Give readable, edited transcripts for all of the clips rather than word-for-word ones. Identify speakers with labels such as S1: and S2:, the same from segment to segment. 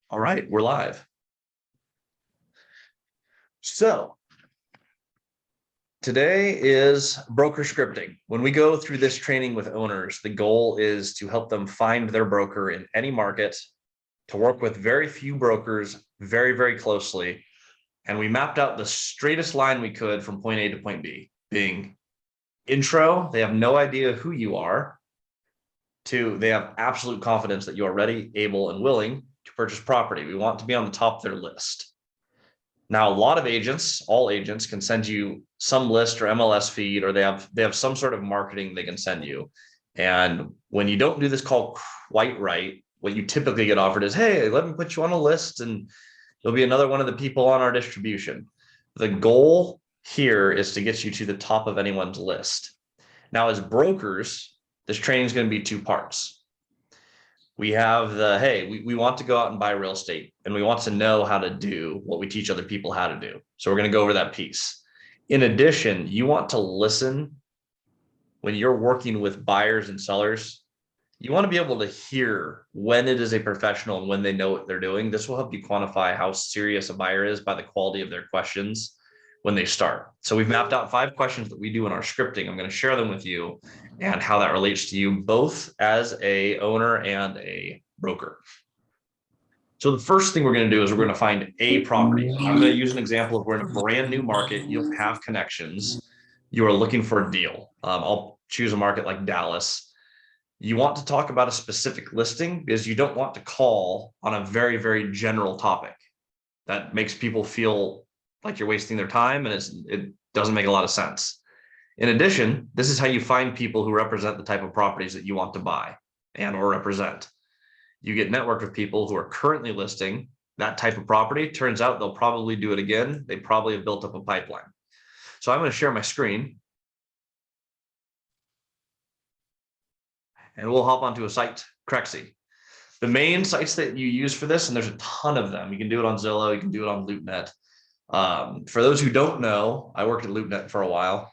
S1: All right, we're live. So today is broker scripting. When we go through this training with owners, the goal is to help them find their broker in any market, to work with very few brokers very, very closely. And we mapped out the straightest line we could from point A to point B, being intro, they have no idea who you are, to they have absolute confidence that you are ready, able, and willing to purchase property. We want to be on the top of their list. Now, a lot of agents, all agents can send you some list or MLS feed, or they have some sort of marketing they can send you. And when you don't do this call quite right, what you typically get offered is, hey, let me put you on a list and you'll be another one of the people on our distribution. The goal here is to get you to the top of anyone's list. Now, as brokers, this training is going to be two parts. We have the, hey, we want to go out and buy real estate and we want to know how to do what we teach other people how to do. So we're going to go over that piece. In addition, you want to listen when you're working with buyers and sellers. You want to be able to hear when it is a professional and when they know what they're doing. This will help you quantify how serious a buyer is by the quality of their questions when they start. So we've mapped out 5 questions that we do in our scripting. I'm going to share them with you and how that relates to you both as a owner and a broker. So the first thing we're going to do is we're going to find a property. I'm going to use an example of we're in a brand new market. You have connections. You are looking for a deal. I'll choose a market like Dallas. You want to talk about a specific listing because you don't want to call on a very, very general topic. That makes people feel like you're wasting their time and it doesn't make a lot of sense. In addition, this is how you find people who represent the type of properties that you want to buy and or represent. You get networked with people who are currently listing that type of property. Turns out they'll probably do it again. They probably have built up a pipeline. So I'm going to share my screen and we'll hop onto a site, Crexy. The main sites that you use for this, and there's a ton of them. You can do it on Zillow, you can do it on LoopNet. For those who don't know, I worked at LoopNet for a while.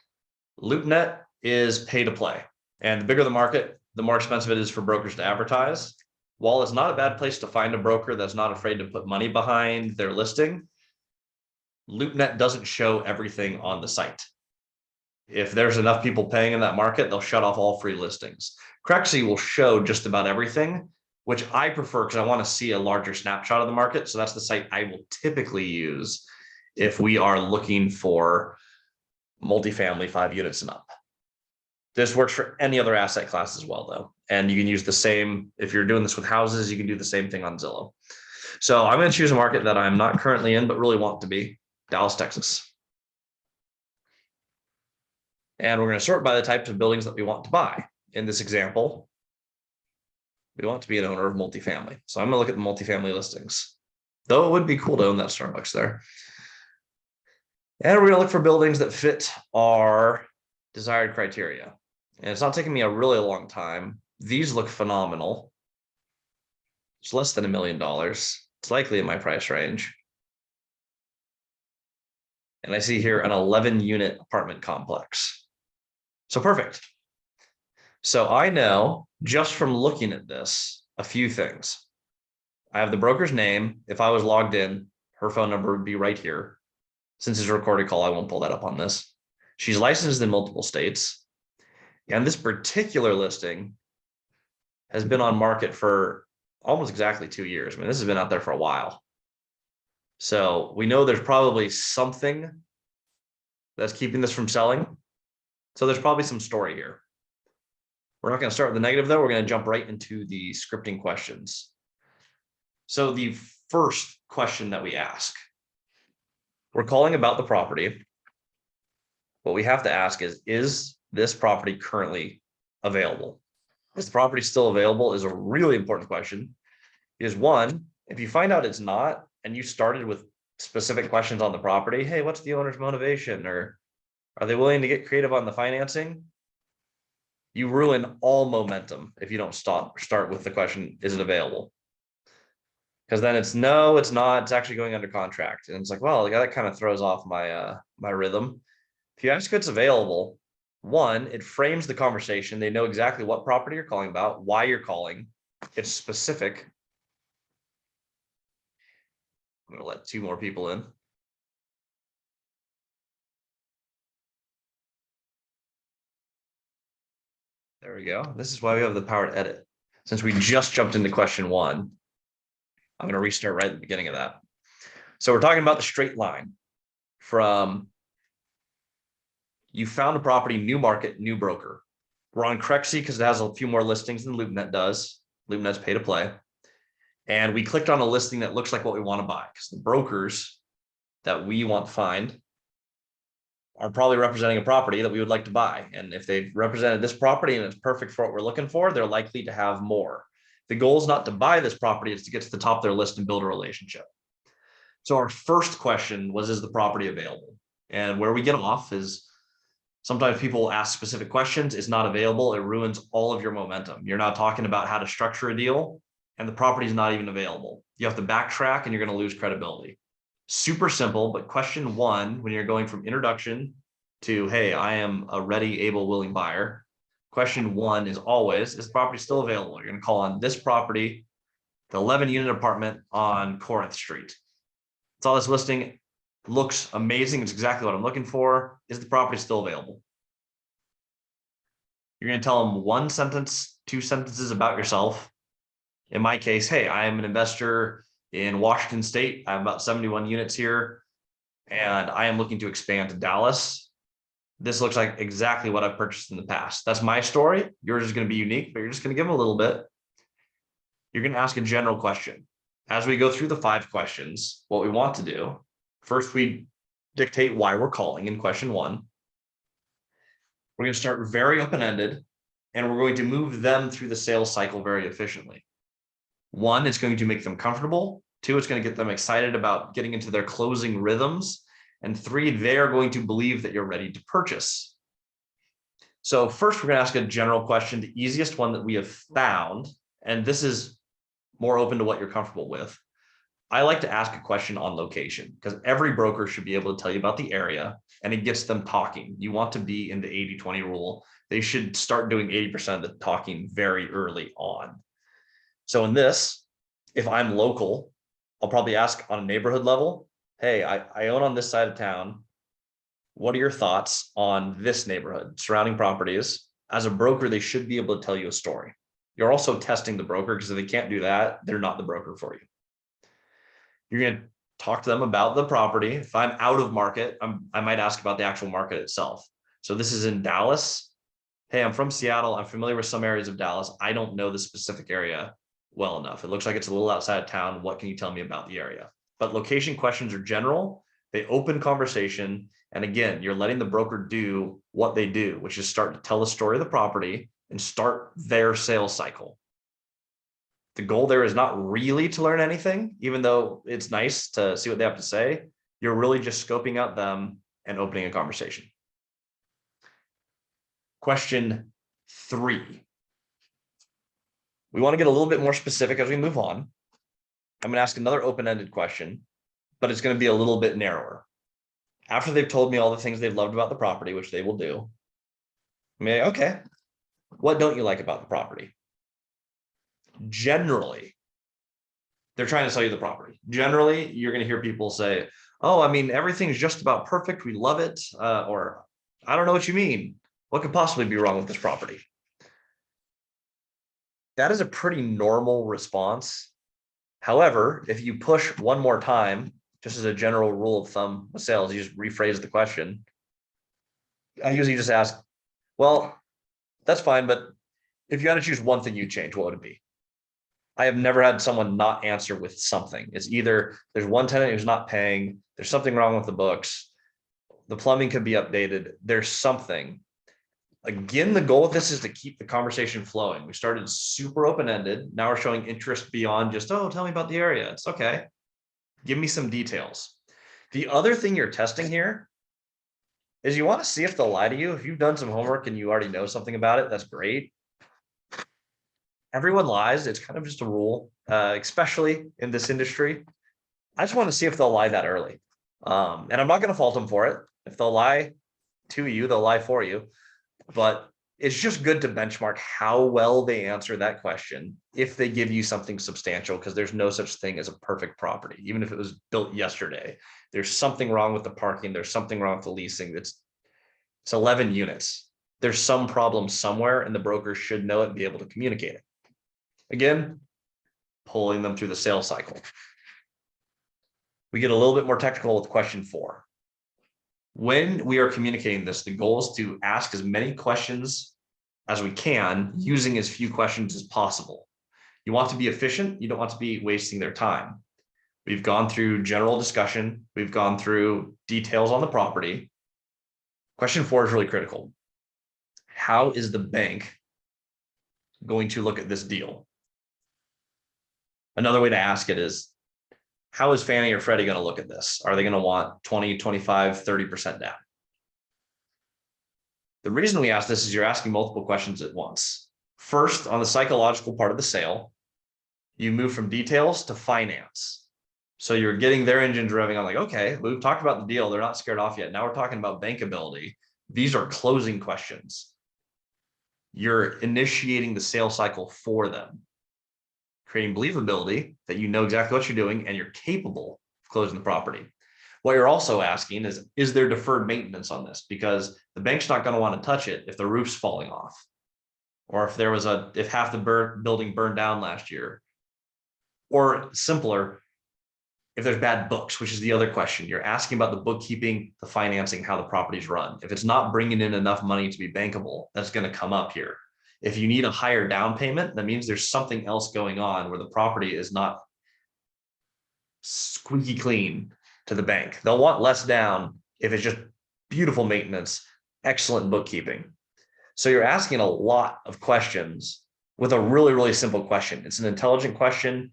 S1: LoopNet is pay to play. And the bigger the market, the more expensive it is for brokers to advertise. While it's not a bad place to find a broker that's not afraid to put money behind their listing, LoopNet doesn't show everything on the site. If there's enough people paying in that market, they'll shut off all free listings. Crexy will show just about everything, which I prefer because I want to see a larger snapshot of the market. So that's the site I will typically use if we are looking for multifamily 5 units and up. This works for any other asset class as well, though. And you can use the same, if you're doing this with houses, you can do the same thing on Zillow. So I'm going to choose a market that I'm not currently in, but really want to be, Dallas, Texas. And we're going to sort by the types of buildings that we want to buy. In this example, we want to be an owner of multifamily. So I'm going to look at the multifamily listings, though it would be cool to own that Starbucks there. And we're going to look for buildings that fit our desired criteria. And it's not taking me a really long time. These look phenomenal. It's less than $1 million. It's likely in my price range. And I see here an 11-unit apartment complex. So perfect. So I know just from looking at this, a few things. I have the broker's name. If I was logged in, her phone number would be right here. Since it's a recorded call, I won't pull that up on this. She's licensed in multiple states. And this particular listing has been on market for almost exactly 2 years. I mean, this has been out there for a while. So we know there's probably something that's keeping this from selling. So there's probably some story here. We're not going to start with the negative, though. We're going to jump right into the scripting questions. So the first question that we ask, we're calling about the property. What we have to ask is this property currently available? Is the property still available is a really important question. Because one, if you find out it's not, and you started with specific questions on the property, hey, what's the owner's motivation? Or are they willing to get creative on the financing? You ruin all momentum if you don't start with the question, is it available? Because then it's no, it's not, it's actually going under contract. And it's like, well, that kind of throws off my my rhythm. If you ask if it's available, one, it frames the conversation. They know exactly what property you're calling about, why you're calling. It's specific. I'm gonna let 2 more people in. There we go. This is why we have the power to edit. Since we just jumped into question 1, I'm going to restart right at the beginning of that. So we're talking about the straight line from you found a property, new market, new broker. We're on Crexy because it has a few more listings than LoopNet does. LoopNet's pay to play. And we clicked on a listing that looks like what we want to buy because the brokers that we want to find are probably representing a property that we would like to buy. And if they've represented this property and it's perfect for what we're looking for, they're likely to have more. The goal is not to buy this property, it's to get to the top of their list and build a relationship. So our first question was, is the property available? And where we get off is sometimes people ask specific questions. It's not available. It ruins all of your momentum. You're not talking about how to structure a deal and the property is not even available. You have to backtrack and you're going to lose credibility. Super simple, but question 1, when you're going from introduction to, hey, I am a ready, able, willing buyer. Question 1 is always, is the property still available? You're going to call on this property, the 11-unit apartment on Corinth Street. Saw this listing, looks amazing. It's exactly what I'm looking for. Is the property still available? You're going to tell them 1 sentence, 2 sentences about yourself. In my case, hey, I am an investor in Washington State. I have about 71 units here, and I am looking to expand to Dallas. This looks like exactly what I've purchased in the past. That's my story. Yours is going to be unique, but you're just going to give them a little bit. You're going to ask a general question. As we go through the 5 questions, what we want to do, first we dictate why we're calling in question 1. We're going to start very open-ended, and we're going to move them through the sales cycle very efficiently. 1, it's going to make them comfortable. 2, it's going to get them excited about getting into their closing rhythms. And 3, they are going to believe that you're ready to purchase. So first, we're going to ask a general question, the easiest one that we have found, and this is more open to what you're comfortable with. I like to ask a question on location because every broker should be able to tell you about the area and it gets them talking. You want to be in the 80-20 rule. They should start doing 80% of the talking very early on. So in this, if I'm local, I'll probably ask on a neighborhood level, hey, I own on this side of town. What are your thoughts on this neighborhood, surrounding properties? As a broker, they should be able to tell you a story. You're also testing the broker because if they can't do that, they're not the broker for you. You're going to talk to them about the property. If I'm out of market, I might ask about the actual market itself. So this is in Dallas. Hey, I'm from Seattle. I'm familiar with some areas of Dallas. I don't know the specific area well enough. It looks like it's a little outside of town. What can you tell me about the area? But location questions are general. They open conversation. And again, you're letting the broker do what they do, which is start to tell the story of the property and start their sales cycle. The goal there is not really to learn anything, even though it's nice to see what they have to say. You're really just scoping out them and opening a conversation. Question 3. We want to get a little bit more specific as we move on. I'm going to ask another open-ended question, but it's going to be a little bit narrower. After they've told me all the things they've loved about the property, which they will do, I mean, okay, what don't you like about the property? Generally, they're trying to sell you the property. Generally, you're going to hear people say, oh, I mean, everything's just about perfect. We love it. Or I don't know what you mean. What could possibly be wrong with this property? That is a pretty normal response. However, if you push one more time, just as a general rule of thumb with sales, you just rephrase the question. I usually just ask, well, that's fine, but if you had to choose one thing you'd change, what would it be? I have never had someone not answer with something. It's either there's one tenant who's not paying, there's something wrong with the books, the plumbing could be updated, there's something. Again, the goal with this is to keep the conversation flowing. We started super open-ended. Now we're showing interest beyond just, oh, tell me about the area. It's okay. Give me some details. The other thing you're testing here is you want to see if they'll lie to you. If you've done some homework and you already know something about it, that's great. Everyone lies. It's kind of just a rule, especially in this industry. I just want to see if they'll lie that early. And I'm not going to fault them for it. If they'll lie to you, they'll lie for you. But it's just good to benchmark how well they answer that question if they give you something substantial, because there's no such thing as a perfect property. Even if it was built yesterday, there's something wrong with the parking, there's something wrong with the leasing. It's 11 units. There's some problem somewhere, and the broker should know it and be able to communicate it. Again, pulling them through the sales cycle. We get a little bit more technical with question 4. When we are communicating this, the goal is to ask as many questions as we can using as few questions as possible. You want to be efficient. You don't want to be wasting their time. We've gone through general discussion. We've gone through details on the property. Question 4 is really critical. How is the bank going to look at this deal? Another way to ask it is, how is Fannie or Freddie going to look at this? Are they going to want 20, 25, 30% down? The reason we ask this is you're asking multiple questions at once. First, on the psychological part of the sale, you move from details to finance. So you're getting their engines revving on, like, okay, we've talked about the deal. They're not scared off yet. Now we're talking about bankability. These are closing questions. You're initiating the sales cycle for them, creating believability that you know exactly what you're doing and you're capable of closing the property. What you're also asking is there deferred maintenance on this? Because the bank's not going to want to touch it if the roof's falling off, or if half the building burned down last year, or simpler, if there's bad books, which is the other question. You're asking about the bookkeeping, the financing, how the property's run. If it's not bringing in enough money to be bankable, that's going to come up here. If you need a higher down payment, that means there's something else going on where the property is not squeaky clean to the bank. They'll want less down if it's just beautiful maintenance, excellent bookkeeping. So you're asking a lot of questions with a really, really simple question. It's an intelligent question.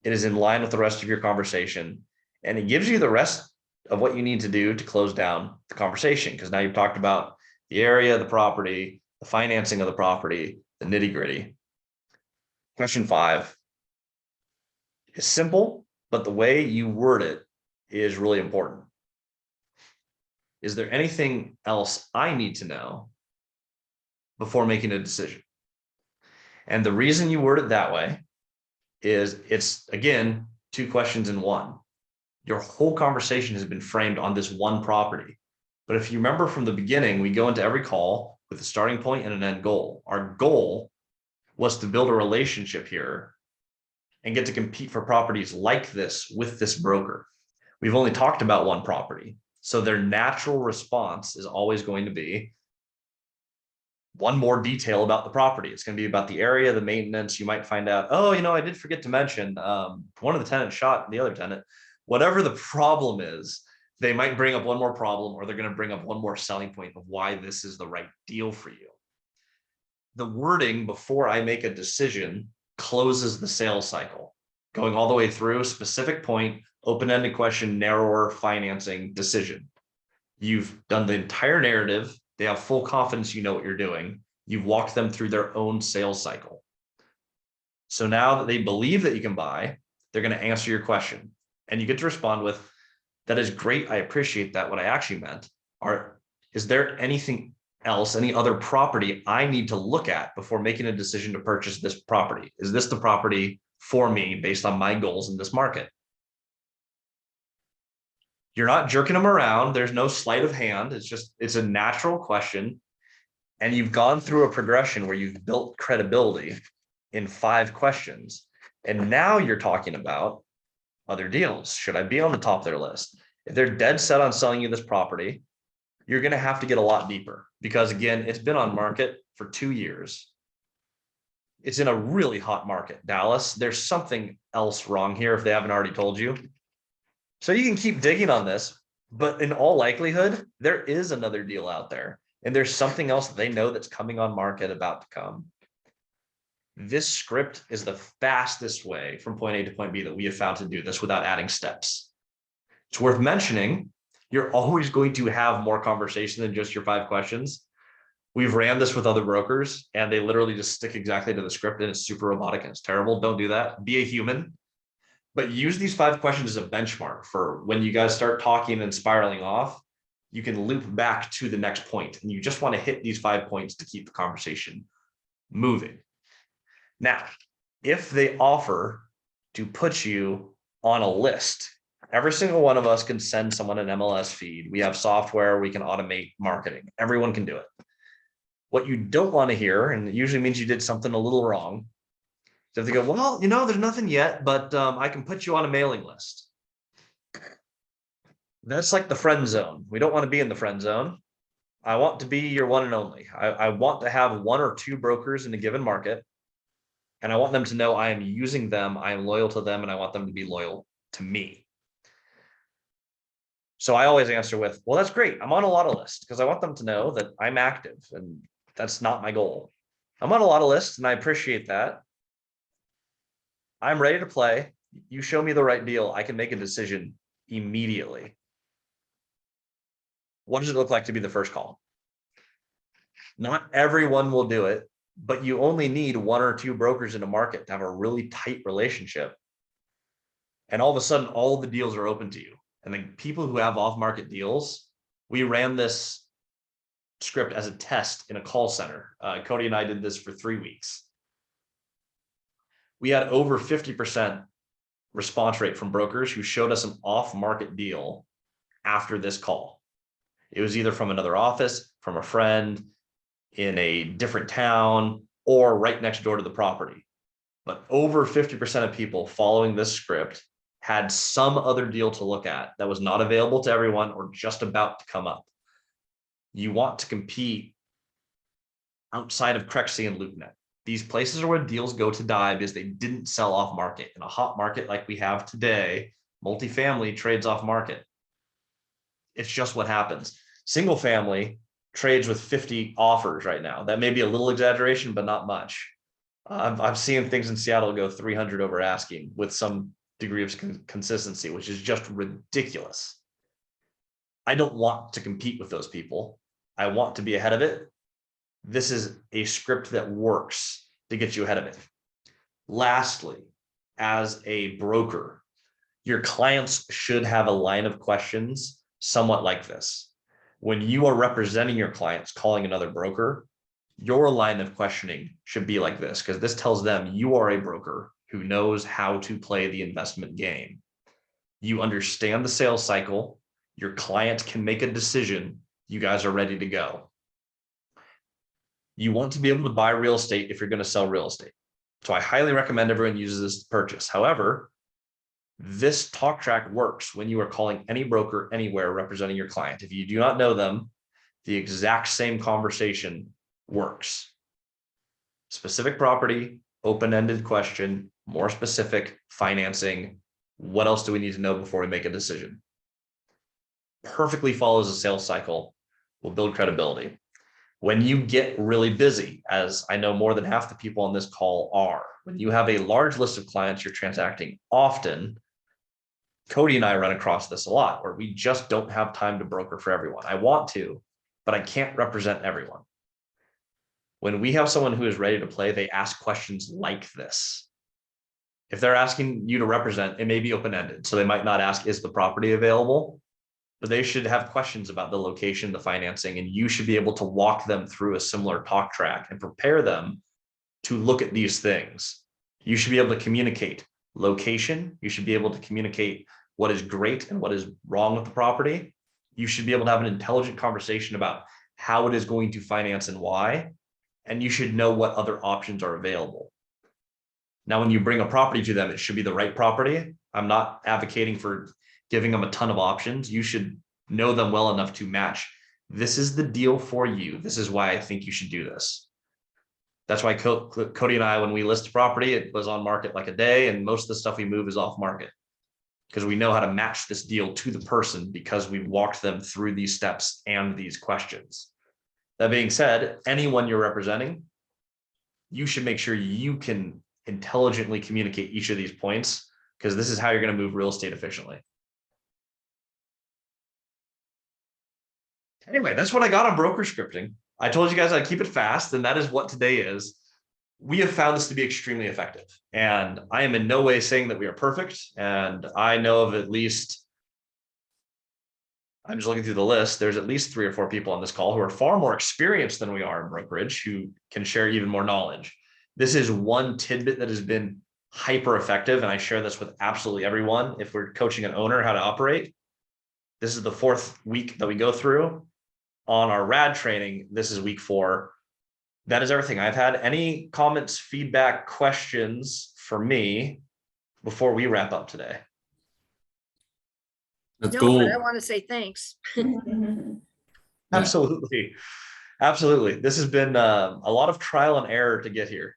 S1: It is in line with the rest of your conversation, and it gives you the rest of what you need to do to close down the conversation, because now you've talked about the area, the property, the financing of the property, the nitty gritty. Question 5 is simple, but the way you word it is really important. Is there anything else I need to know before making a decision? And the reason you word it that way is it's, again, 2 questions in one. Your whole conversation has been framed on this one property. But if you remember from the beginning, we go into every call with a starting point and an end goal. Our goal was to build a relationship here and get to compete for properties like this with this broker. We've only talked about one property, so their natural response is always going to be one more detail about the property. It's going to be about the area, the maintenance. You might find out, oh, I did forget to mention one of the tenants shot the other tenant. Whatever the problem is, they might bring up one more problem, or they're going to bring up one more selling point of why this is the right deal for you. The wording before I make a decision closes the sales cycle, going all the way through specific point, open-ended question, narrower financing decision. You've done the entire narrative. They have full confidence you know what you're doing. You've walked them through their own sales cycle. So now that they believe that you can buy, they're going to answer your question. And you get to respond with, that is great. I appreciate that. What I actually meant is there anything else, any other property I need to look at before making a decision to purchase this property? Is this the property for me based on my goals in this market? You're not jerking them around. There's no sleight of hand. It's a natural question. And you've gone through a progression where you've built credibility in 5 questions. And now you're talking about other deals. Should I be on the top of their list? If they're dead set on selling you this property, you're going to have to get a lot deeper, because again, it's been on market for 2 years. It's in a really hot market, Dallas. There's something else wrong here if they haven't already told you. So you can keep digging on this, but in all likelihood, there is another deal out there, and there's something else that they know that's coming on market, about to come. This script is the fastest way from point A to point B that we have found to do this without adding steps. It's worth mentioning, you're always going to have more conversation than just your 5 questions. We've ran this with other brokers, and they literally just stick exactly to the script, and it's super robotic and it's terrible. Don't do that. Be a human. But use these 5 questions as a benchmark for when you guys start talking and spiraling off. you can loop back to the next point, and you just want to hit these 5 points to keep the conversation moving. Now, if they offer to put you on a list, every single one of us can send someone an MLS feed. We have software, we can automate marketing. Everyone can do it. What you don't want to hear, and it usually means you did something a little wrong, is if they go, well, there's nothing yet, but I can put you on a mailing list. That's like the friend zone. We don't want to be in the friend zone. I want to be your one and only. I want to have 1 or 2 brokers in a given market, and I want them to know I am using them, I am loyal to them, and I want them to be loyal to me. So I always answer with, well, that's great. I'm on a lot of lists because I want them to know that I'm active, and that's not my goal. I'm on a lot of lists, and I appreciate that. I'm ready to play. You show me the right deal, I can make a decision immediately. What does it look like to be the first call? Not everyone will do it, but you only need 1 or 2 brokers in a market to have a really tight relationship. And all of a sudden, all the deals are open to you. And the people who have off-market deals, we ran this script as a test in a call center. Cody and I did this for 3 weeks. We had over 50% response rate from brokers who showed us an off-market deal after this call. It was either from another office, from a friend in a different town, or right next door to the property. But over 50% of people following this script had some other deal to look at that was not available to everyone or just about to come up. You want to compete outside of Crexy and LoopNet. These places are where deals go to die because they didn't sell off market. In a hot market like we have today, multifamily trades off market. It's just what happens. Single family trades with 50 offers right now. That may be a little exaggeration, but not much. I'm seeing things in Seattle go 300 over asking with some degree of consistency, which is just ridiculous. I don't want to compete with those people. I want to be ahead of it. This is a script that works to get you ahead of it. Lastly, as a broker, your clients should have a line of questions somewhat like this. When you are representing your clients, calling another broker, your line of questioning should be like this, because this tells them you are a broker who knows how to play the investment game. You understand the sales cycle. Your client can make a decision. You guys are ready to go. You want to be able to buy real estate if you're going to sell real estate. So I highly recommend everyone uses this to purchase. However, this talk track works when you are calling any broker anywhere representing your client. If you do not know them, the exact same conversation works. Specific property, open-ended question, more specific financing. What else do we need to know before we make a decision? Perfectly follows a sales cycle, will build credibility. When you get really busy, as I know more than half the people on this call are, when you have a large list of clients you're transacting often, Cody and I run across this a lot where we just don't have time to broker for everyone. I want to, but I can't represent everyone. When we have someone who is ready to play, they ask questions like this. If they're asking you to represent, it may be open-ended. So they might not ask, is the property available? But they should have questions about the location, the financing, and you should be able to walk them through a similar talk track and prepare them to look at these things. You should be able to communicate location. You should be able to communicate what is great and what is wrong with the property. You should be able to have an intelligent conversation about how it is going to finance and why. And you should know what other options are available. Now, when you bring a property to them, it should be the right property. I'm not advocating for giving them a ton of options. You should know them well enough to match. This is the deal for you. This is why I think you should do this. That's why Cody and I, when we list a property, it was on market like a day, and most of the stuff we move is off market because we know how to match this deal to the person because we've walked them through these steps and these questions. That being said, anyone you're representing, you should make sure you can intelligently communicate each of these points because this is how you're going to move real estate efficiently. Anyway, that's what I got on broker scripting. I told you guys I'd keep it fast, and that is what today is. We have found this to be extremely effective, and I am in no way saying that we are perfect. And I know of at least I'm just looking through the list. There's at least 3 or 4 people on this call who are far more experienced than we are in brokerage, who can share even more knowledge. This is one tidbit that has been hyper effective. And I share this with absolutely everyone. If we're coaching an owner how to operate, this is the 4th week that we go through. On our RAD training, this is week 4. That is everything I've had. Any comments, feedback, questions for me before we wrap up today?
S2: That's
S3: No,
S2: cool.
S3: but I want to say thanks.
S1: Absolutely. Absolutely. This has been a lot of trial and error to get here.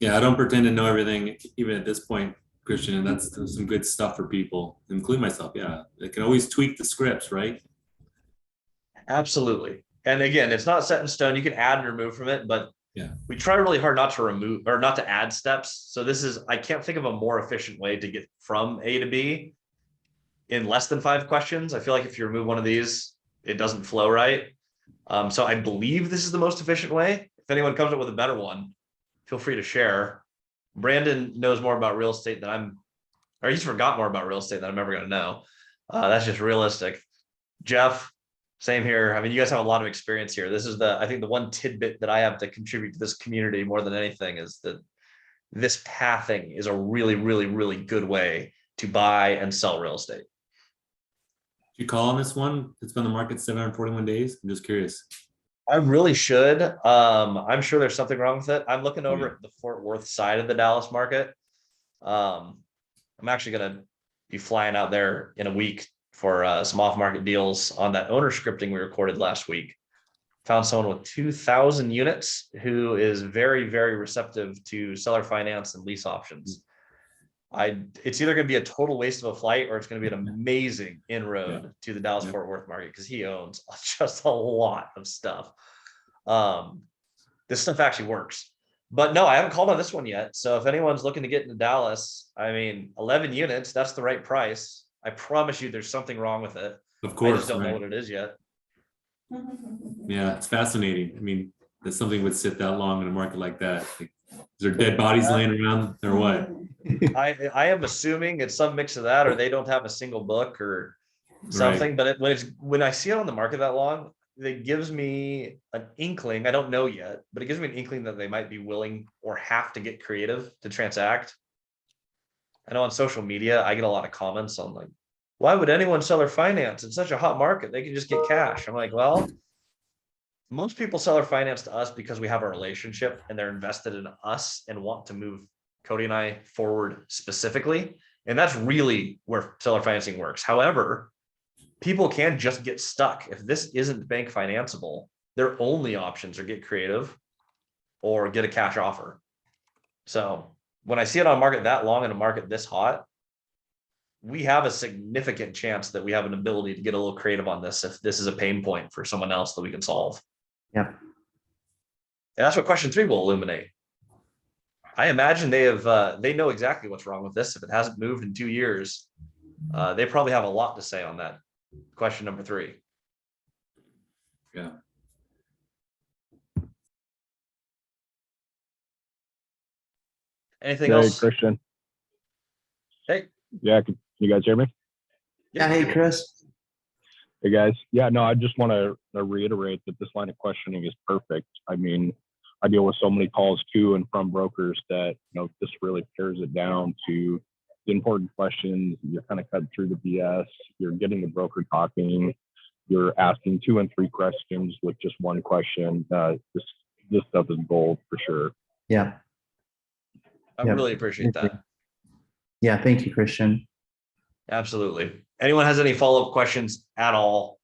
S2: Yeah, I don't pretend to know everything, even at this point, Christian, and that's some good stuff for people, including myself. Yeah, they can always tweak the scripts, right?
S1: Absolutely. And again, it's not set in stone. You can add and remove from it, but
S2: yeah,
S1: we try really hard not to remove or not to add steps. So this is, I can't think of a more efficient way to get from A to B in less than 5 questions. I feel like if you remove one of these, it doesn't flow right. So I believe this is the most efficient way. If anyone comes up with a better one, feel free to share. Brandon knows more about real estate than he's forgot more about real estate than I'm ever going to know. That's just realistic. Jeff, same here. I mean, you guys have a lot of experience here. This is I think the one tidbit that I have to contribute to this community more than anything is that this pathing is a really, really, really good way to buy and sell real estate.
S2: Did you call on this one? It's been on the market 741 days. I'm just curious.
S1: I really should. I'm sure there's something wrong with it. I'm looking over at the Fort Worth side of the Dallas market. I'm actually going to be flying out there in a week for some off-market deals on that owner scripting we recorded last week. Found someone with 2,000 units who is very, very receptive to seller finance and lease options. It's either going to be a total waste of a flight or it's going to be an amazing inroad to the Dallas Fort Worth market because he owns just a lot of stuff. This stuff actually works. But no, I haven't called on this one yet. So if anyone's looking to get into Dallas, I mean, 11 units, that's the right price. I promise you there's something wrong with it.
S2: Of course.
S1: I just don't know what it is yet.
S2: Yeah, it's fascinating. I mean, that something would sit that long in a market like that. Like, is there dead bodies laying around or what?
S1: I am assuming it's some mix of that, or they don't have a single book or something. Right. But when I see it on the market that long, it gives me an inkling. I don't know yet, but it gives me an inkling that they might be willing or have to get creative to transact. I know on social media, I get a lot of comments on like, why would anyone sell their finance? It's such a hot market. They can just get cash. I'm like, well, most people sell their finance to us because we have a relationship and they're invested in us and want to move Cody and I forward specifically. And that's really where seller financing works. However, people can just get stuck. If this isn't bank financeable, their only options are get creative or get a cash offer. So when I see it on market that long in a market this hot, we have a significant chance that we have an ability to get a little creative on this if this is a pain point for someone else that we can solve.
S4: Yeah.
S1: And that's what question 3 will illuminate. I imagine they know exactly what's wrong with this. If it hasn't moved in 2 years, they probably have a lot to say on that. Question number 3.
S2: Yeah.
S1: Anything else?
S5: Christian.
S1: Hey.
S5: Yeah, can you guys hear me?
S4: Yeah, hey, Chris.
S5: Hey, guys. Yeah, no, I just want to reiterate that this line of questioning is perfect. I mean, I deal with so many calls to and from brokers that, this really pairs it down to the important questions. You're kind of cutting through the BS. You're getting the broker talking. You're asking 2 and 3 questions with just one question. This stuff is gold for sure.
S4: Yeah.
S1: I really appreciate that.
S4: Yeah, thank you, Christian.
S1: Absolutely. Anyone has any follow-up questions at all?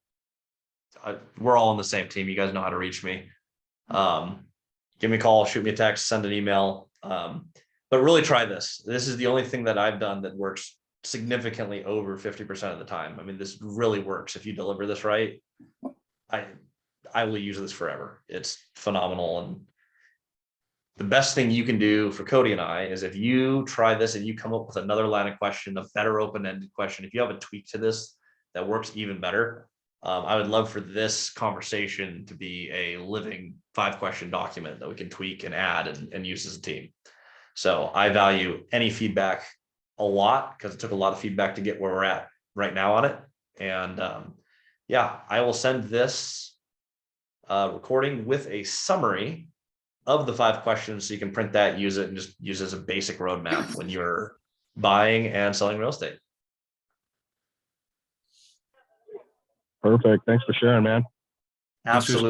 S1: We're all on the same team. You guys know how to reach me. Give me a call, shoot me a text, send an email. But really try this. This is the only thing that I've done that works significantly over 50% of the time. I mean, this really works. If you deliver this right, I will use this forever. It's phenomenal. And the best thing you can do for Cody and I is if you try this and you come up with another line of question, a better open-ended question, if you have a tweak to this that works even better, I would love for this conversation to be a living 5-question document that we can tweak and add and use as a team. So I value any feedback a lot because it took a lot of feedback to get where we're at right now on it. And yeah, I will send this recording with a summary of the 5 questions so you can print that, use it, and just use it as a basic roadmap when you're buying and selling real estate.
S5: Perfect. Thanks for sharing, man.
S1: Absolutely.